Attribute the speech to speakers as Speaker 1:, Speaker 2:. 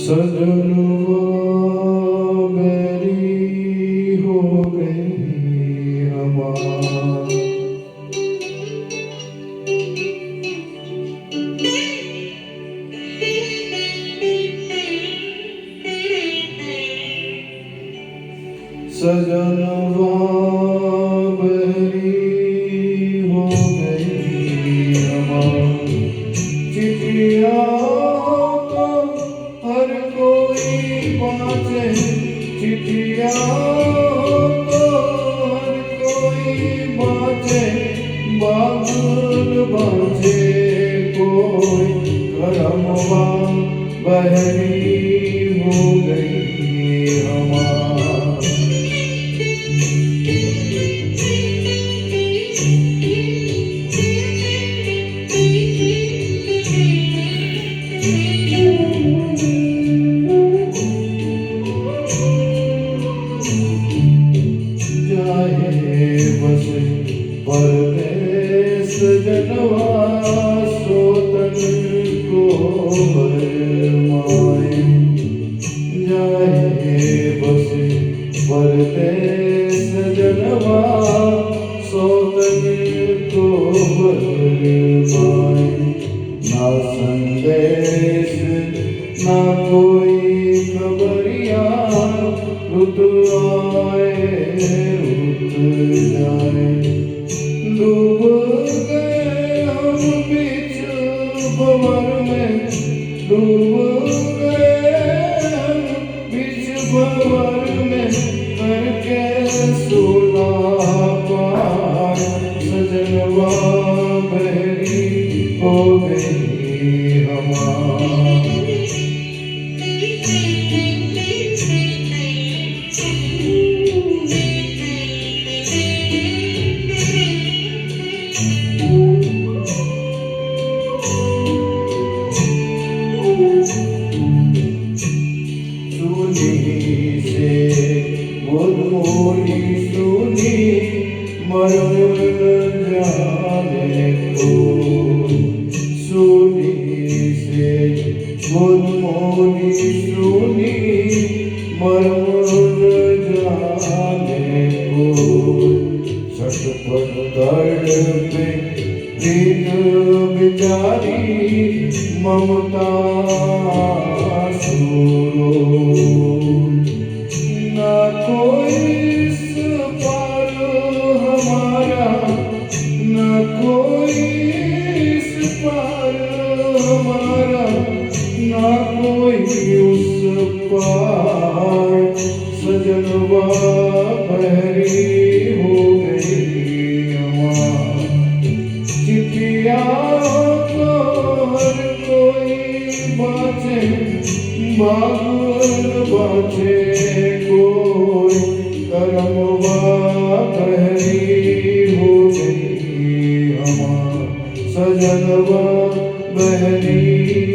Speaker 1: सजनवा मेरी हो गई हमार। सजनवा मेरी हो गई हमार। चिट्ठिया तो हर कोई बाँचे, चिट्ठिया तो हर कोई बाँचे, बाबुल बाँचे कोई करमवा बहरी हो गई हमार। बसे परदेस जनवा सोतन को बरमाए। जाए बसे परदेस जनवा सोतन को बरमाए। ना संदेश ना कोई खबरिया, रुत आए रुत जाए। डूब गए हम बीच भंवर में, डूब गए हम बीच भंवर में, करके सुला पार। सजनवा बहरी हो गई हमार। सुनी से मुरमुरी सुनी मर जाने को। सुनी से मुरमुरी सुनी मर जाने को। छटपट तड़पे प्रीत बिचारी ममता सुरो। ना कोई इस पार हमारा, ना कोई इस पार हमारा, ना कोई उस पार। सजनवा बहरी हो गई हमार। चिट्ठिया तो हर कोई बाँचे, बाबुल बाँचे कोई करमवा बहरी हो गई हमार। सजनवा बहरी